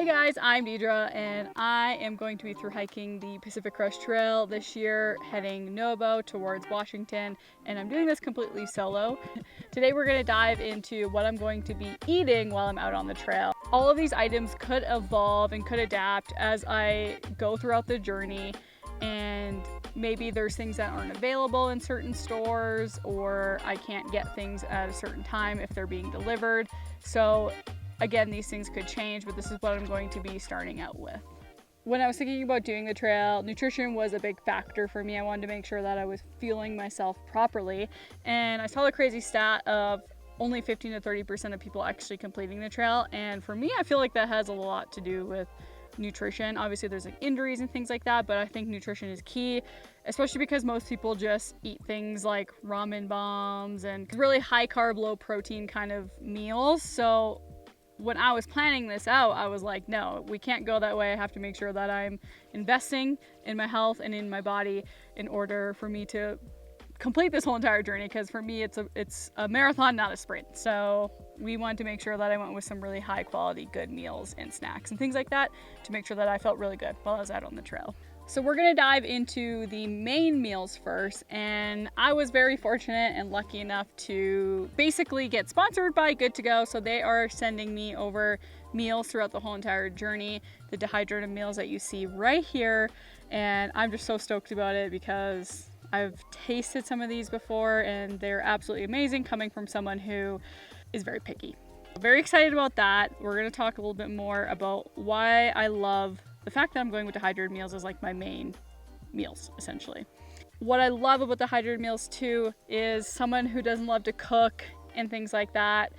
Hey guys, I'm Deidre and I am going to be through hiking the Pacific Crest Trail this year, heading Nobo towards Washington, and I'm doing this completely solo. Today we're going to dive into what I'm going to be eating while I'm out on the trail. All of these items could evolve and could adapt as I go throughout the journey, and maybe there's things that aren't available in certain stores, or I can't get things at a certain time if they're being delivered. So again, these things could change, but this is what I'm going to be starting out with. When I was thinking about doing the trail, nutrition was a big factor for me. I wanted to make sure that I was fueling myself properly. And I saw the crazy stat of only 15 to 30% of people actually completing the trail. And for me, I feel like that has a lot to do with nutrition. Obviously there's like injuries and things like that, but I think nutrition is key, especially because most people just eat things like ramen bombs and really high carb, low protein kind of meals. So when I was planning this out, I was like, no, we can't go that way. I have to make sure that I'm investing in my health and in my body in order for me to complete this whole entire journey, because for me it's a marathon, not a sprint. So we wanted to make sure that I went with some really high quality good meals and snacks and things like that to make sure that I felt really good while I was out on the trail. So we're gonna dive into the main meals first, and I was very fortunate and lucky enough to basically get sponsored by Good to Go. So they are sending me over meals throughout the whole entire journey, the dehydrated meals that you see right here, and I'm just so stoked about it because I've tasted some of these before and they're absolutely amazing, coming from someone who is very picky. Very excited about that. We're gonna talk a little bit more about why I love the fact that I'm going with dehydrated meals as like my main meals, essentially. What I love about the dehydrated meals too is someone who doesn't love to cook and things like that.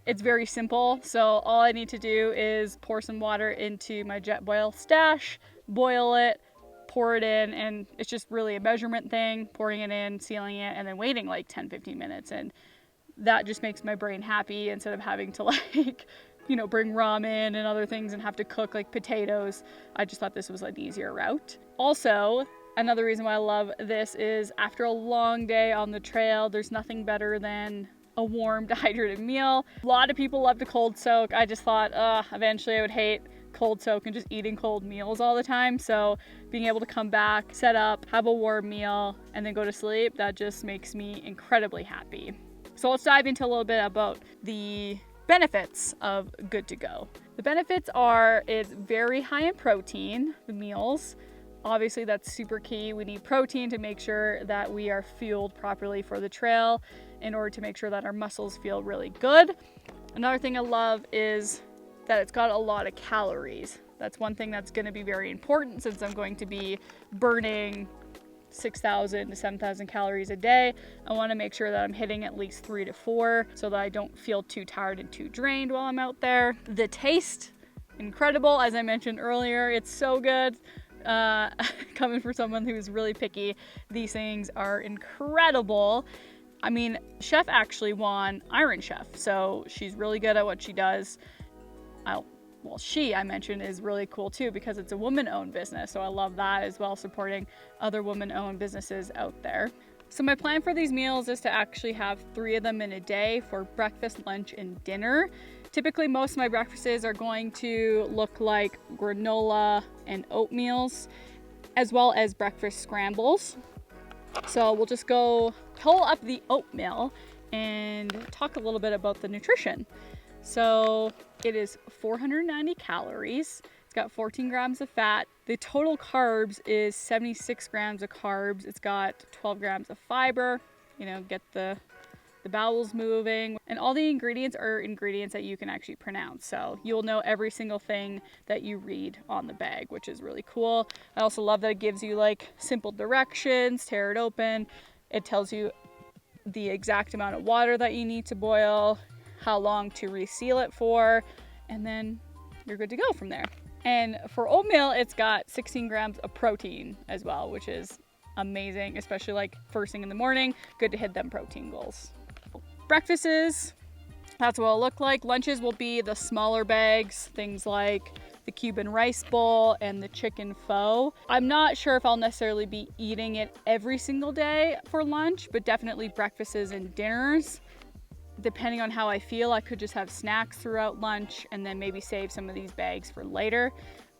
It's very simple. So all I need to do is pour some water into my jet boil stash, boil it, pour it in, and it's just really a measurement thing, pouring it in, sealing it, and then waiting like 10-15 minutes. And that just makes my brain happy instead of having to like bring ramen and other things and have to cook like potatoes. I just thought this was an easier route. Also, another reason why I love this is after a long day on the trail, there's nothing better than a warm dehydrated meal. A lot of people love to cold soak. I just thought eventually I would hate cold soak and just eating cold meals all the time. So being able to come back, set up, have a warm meal, and then go to sleep, that just makes me incredibly happy. So let's dive into a little bit about the benefits of Good to Go. The benefits are it's very high in protein, the meals. Obviously that's super key. We need protein to make sure that we are fueled properly for the trail in order to make sure that our muscles feel really good. Another thing I love is that it's got a lot of calories. That's one thing that's going to be very important since I'm going to be burning 6,000 to 7,000 calories a day. I want to make sure that I'm hitting at least 3 to 4 so that I don't feel too tired and too drained while I'm out there. The taste, incredible. As I mentioned earlier, it's so good. Coming from someone who's really picky, these things are incredible. I mean, Chef actually won Iron Chef, so she's really good at what she does. I mentioned is really cool too because it's a woman-owned business, so I love that as well, supporting other woman-owned businesses out there. So my plan for these meals is to actually have 3 of them in a day for breakfast, lunch, and dinner. Typically, most of my breakfasts are going to look like granola and oatmeals, as well as breakfast scrambles. So we'll just go pull up the oatmeal and talk a little bit about the nutrition. So it is 490 calories. It's got 14 grams of fat. The total carbs is 76 grams of carbs. It's got 12 grams of fiber, get the bowels moving. And all the ingredients are ingredients that you can actually pronounce. So you'll know every single thing that you read on the bag, which is really cool. I also love that it gives you like simple directions, tear it open. It tells you the exact amount of water that you need to boil, how long to reseal it for, and then you're good to go from there. And for oatmeal, it's got 16 grams of protein as well, which is amazing, especially like first thing in the morning. Good to hit them protein goals. Breakfasts, that's what it'll look like. Lunches will be the smaller bags, things like the Cuban rice bowl and the chicken pho. I'm not sure if I'll necessarily be eating it every single day for lunch, but definitely breakfasts and dinners. depending on how I feel, I could just have snacks throughout lunch and then maybe save some of these bags for later.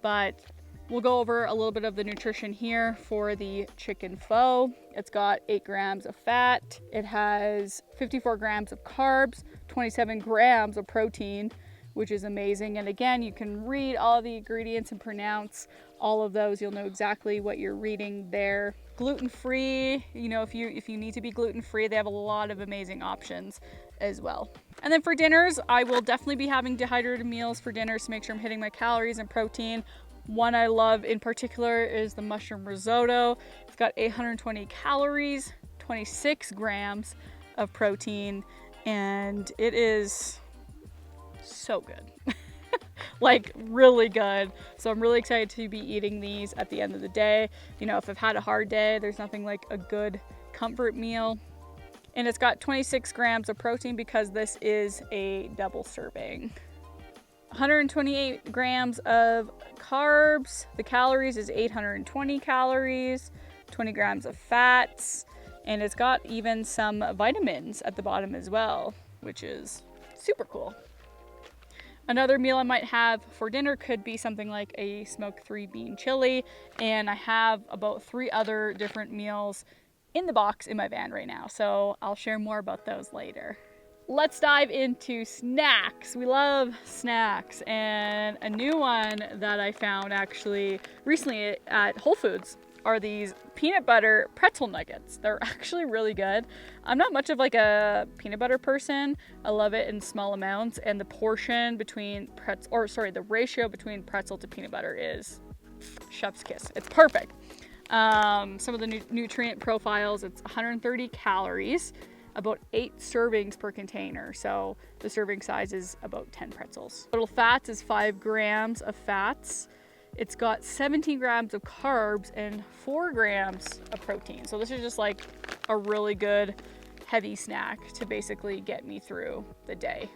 But we'll go over a little bit of the nutrition here for the chicken pho. It's got 8 grams of fat. It has 54 grams of carbs, 27 grams of protein, which is amazing. And again, you can read all the ingredients and pronounce all of those. You'll know exactly what you're reading there. Gluten-free, you know, if you need to be gluten-free, they have a lot of amazing options as well. And then for dinners, I will definitely be having dehydrated meals for dinners to make sure I'm hitting my calories and protein. One I love in particular is the mushroom risotto. It's got 820 calories, 26 grams of protein, and it is so good. Like really good. So I'm really excited to be eating these at the end of the day. You know, if I've had a hard day, there's nothing like a good comfort meal. And it's got 26 grams of protein because this is a double serving. 128 grams of carbs. The calories is 820 calories, 20 grams of fats, and it's got even some vitamins at the bottom as well, which is super cool. Another meal I might have for dinner could be something like a smoked 3-bean chili, and I have about 3 other different meals in the box in my van right now, so I'll share more about those later. Let's dive into snacks. We love snacks, and a new one that I found actually recently at Whole Foods are these peanut butter pretzel nuggets. They're actually really good. I'm not much of like a peanut butter person. I love it in small amounts, and the portion between the ratio between pretzel to peanut butter is chef's kiss. It's perfect. Some of the nutrient profiles, it's 130 calories, about 8 servings per container. So the serving size is about 10 pretzels. Total fats is 5 grams of fats. It's got 17 grams of carbs and 4 grams of protein. So this is just like a really good heavy snack to basically get me through the day.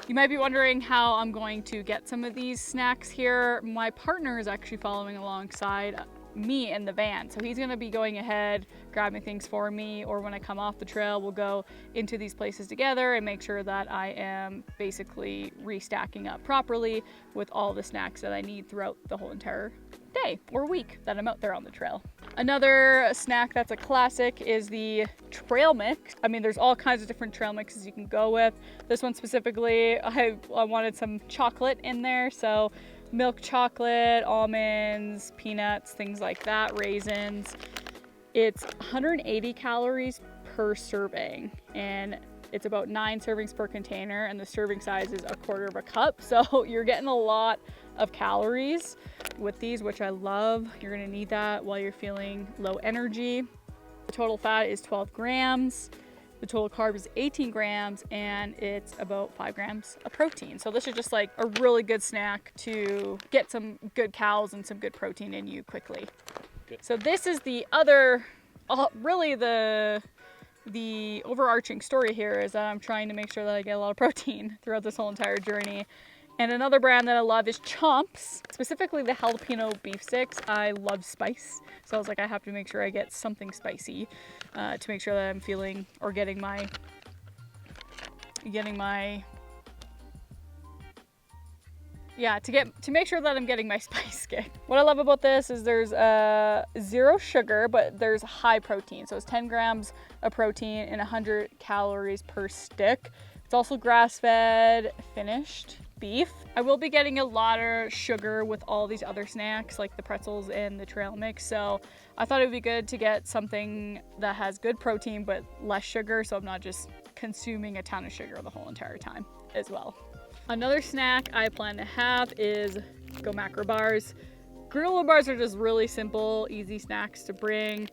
You might be wondering how I'm going to get some of these snacks here. My partner is actually following alongside me in the van, so he's going to be going ahead grabbing things for me, or when I come off the trail we'll go into these places together and make sure that I am basically restacking up properly with all the snacks that I need throughout the whole entire day or week that I'm out there on the trail. Another snack that's a classic is the trail mix. I mean, there's all kinds of different trail mixes you can go with. This one specifically, I wanted some chocolate in there, so milk chocolate, almonds, peanuts, things like that, raisins. It's 180 calories per serving, and it's about 9 servings per container, and the serving size is 1/4 cup. So you're getting a lot of calories with these, which I love. You're gonna need that while you're feeling low energy. The total fat is 12 grams. The total carb is 18 grams, and it's about 5 grams of protein. So this is just like a really good snack to get some good calories and some good protein in you quickly. Good. So this is the other, really the overarching story here is that I'm trying to make sure that I get a lot of protein throughout this whole entire journey. And another brand that I love is Chomps, specifically the jalapeno beef sticks. I love spice, so I was like, I have to make sure I get something spicy to make sure that I'm feeling or getting my to make sure that I'm getting my spice kick. What I love about this is there's 0 sugar, but there's high protein. So it's 10 grams of protein and 100 calories per stick. It's also grass-fed, finished beef. I will be getting a lot of sugar with all these other snacks like the pretzels and the trail mix, so I thought it would be good to get something that has good protein but less sugar, so I'm not just consuming a ton of sugar the whole entire time as well. Another snack I plan to have is Gomacro bars. Granola bars are just really simple, easy snacks to bring.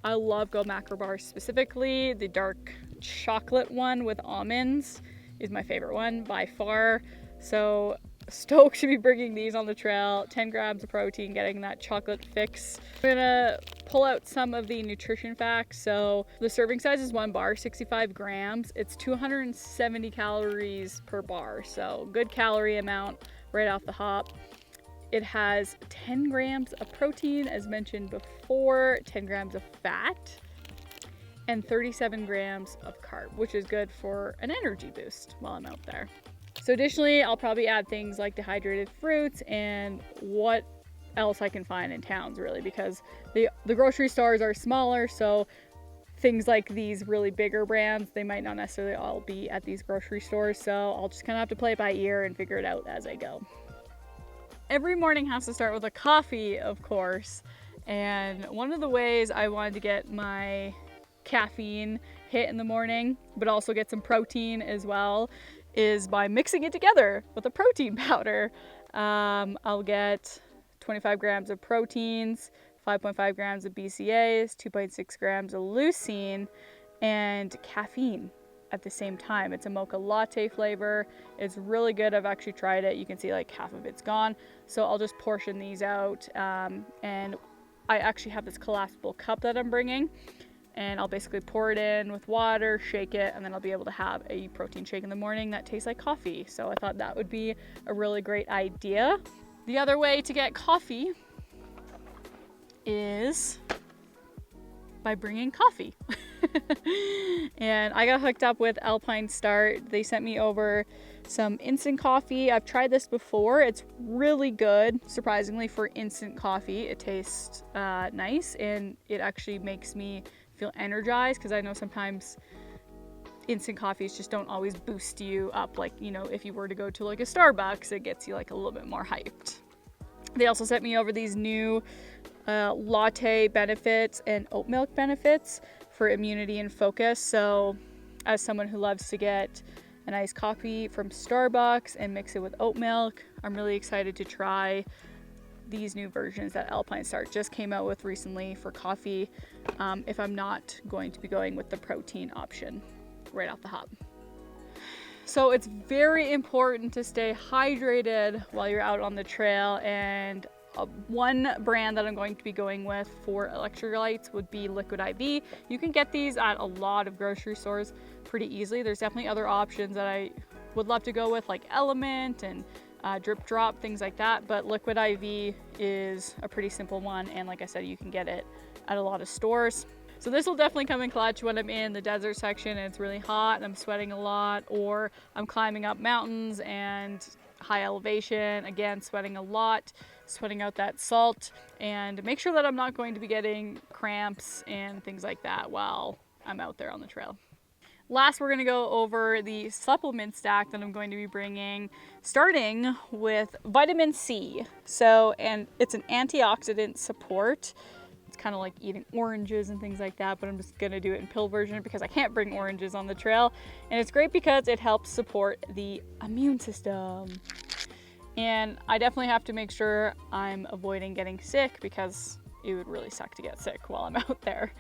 I love Gomacro bars specifically. The dark chocolate one with almonds is my favorite one by far. So stoked to be bringing these on the trail. 10 grams of protein, getting that chocolate fix. I'm gonna pull out some of the nutrition facts. So the serving size is 1 bar, 65 grams. It's 270 calories per bar. So good calorie amount right off the hop. It has 10 grams of protein, as mentioned before, 10 grams of fat. and 37 grams of carb, which is good for an energy boost while I'm out there. So additionally, I'll probably add things like dehydrated fruits and what else I can find in towns, really, because the grocery stores are smaller, so things like these really bigger brands, they might not necessarily all be at these grocery stores, so I'll just kind of have to play it by ear and figure it out as I go. Every morning has to start with a coffee, of course, and one of the ways I wanted to get my caffeine hit in the morning, but also get some protein as well, is by mixing it together with a protein powder. I'll get 25 grams of proteins, 5.5 grams of BCAAs, 2.6 grams of leucine, and caffeine at the same time. It's a mocha latte flavor. It's really good. I've actually tried it. You can see like half of it's gone. So I'll just portion these out. And I actually have this collapsible cup that I'm bringing. And I'll basically pour it in with water, shake it, and then I'll be able to have a protein shake in the morning that tastes like coffee. So I thought that would be a really great idea. The other way to get coffee is by bringing coffee. And I got hooked up with Alpine Start. They sent me over some instant coffee. I've tried this before. It's really good. Surprisingly, for instant coffee, it tastes nice, and it actually makes me feel energized, because I know sometimes instant coffees just don't always boost you up, like, you know, if you were to go to like a Starbucks, it gets you like a little bit more hyped. They also sent me over these new latte benefits and oat milk benefits for immunity and focus. So as someone who loves to get a nice coffee from Starbucks and mix it with oat milk, I'm really excited to try these new versions that Alpine Start just came out with recently for coffee, if I'm not going to be going with the protein option right off the hop. So it's very important to stay hydrated while you're out on the trail, and one brand that I'm going to be going with for electrolytes would be Liquid IV. You can get these at a lot of grocery stores pretty easily. There's definitely other options that I would love to go with, like Element and Drip Drop, things like that, but Liquid IV is a pretty simple one, and like I said, you can get it at a lot of stores. So this will definitely come in clutch when I'm in the desert section and it's really hot and I'm sweating a lot, or I'm climbing up mountains and high elevation, again, sweating a lot, sweating out that salt, and make sure that I'm not going to be getting cramps and things like that while I'm out there on the trail. Last, we're going to go over the supplement stack that I'm going to be bringing, starting with vitamin C. So, and it's an antioxidant support. It's kind of like eating oranges and things like that, but I'm just going to do it in pill version because I can't bring oranges on the trail. And it's great because it helps support the immune system. And I definitely have to make sure I'm avoiding getting sick, because it would really suck to get sick while I'm out there.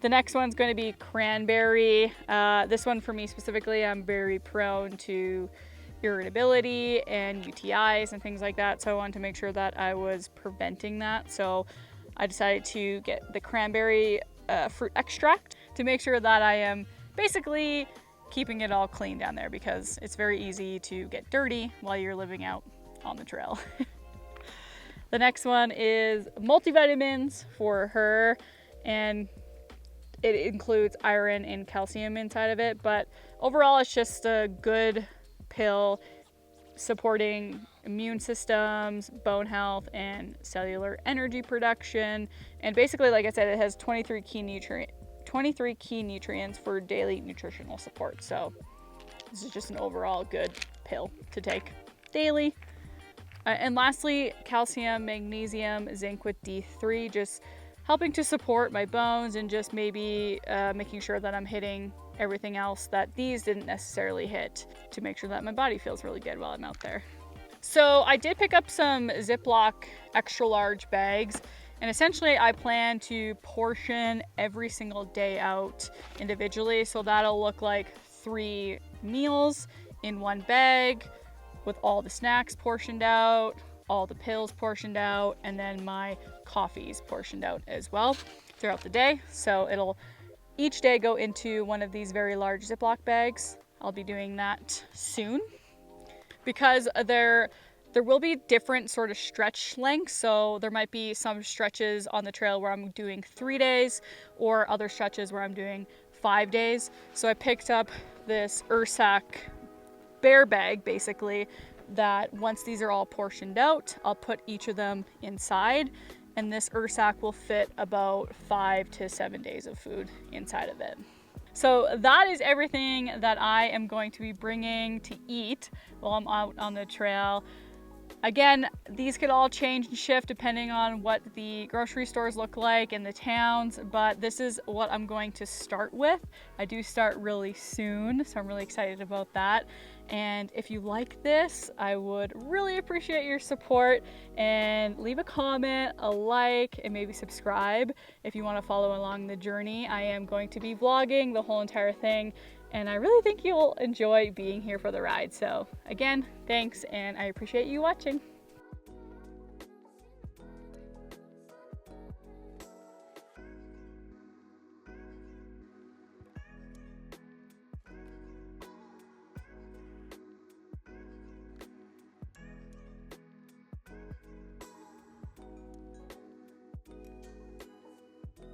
The next one's going to be cranberry. This one for me specifically, I'm very prone to irritability and UTIs and things like that. So I wanted to make sure that I was preventing that. So I decided to get the cranberry fruit extract to make sure that I am basically keeping it all clean down there, because it's very easy to get dirty while you're living out on the trail. The next one is multivitamins for her, and it includes iron and calcium inside of it, but overall it's just a good pill supporting immune systems, bone health, and cellular energy production. And basically, like I said, it has 23 key nutrients for daily nutritional support. So this is just an overall good pill to take daily. And lastly, calcium, magnesium, zinc with D3, just helping to support my bones and just maybe making sure that I'm hitting everything else that these didn't necessarily hit, to make sure that my body feels really good while I'm out there. So I did pick up some Ziploc extra large bags, and essentially I plan to portion every single day out individually. So that'll look like 3 meals in one bag, with all the snacks portioned out, all the pills portioned out, and then my coffees portioned out as well throughout the day. So it'll each day go into one of these very large Ziploc bags. I'll be doing that soon. Because they're There will be different sort of stretch lengths, so there might be some stretches on the trail where I'm doing 3 days or other stretches where I'm doing 5 days. So I picked up this Ursac bear bag basically, that once these are all portioned out, I'll put each of them inside, and this Ursac will fit about 5 to 7 days of food inside of it. So that is everything that I am going to be bringing to eat while I'm out on the trail. Again, these could all change and shift depending on what the grocery stores look like in the towns, but this is what I'm going to start with. I do start really soon, so I'm really excited about that. And if you like this, I would really appreciate your support, and leave a comment, a like, and maybe subscribe if you want to follow along the journey. I am going to be vlogging the whole entire thing, and I really think you'll enjoy being here for the ride. So again, thanks, and I appreciate you watching.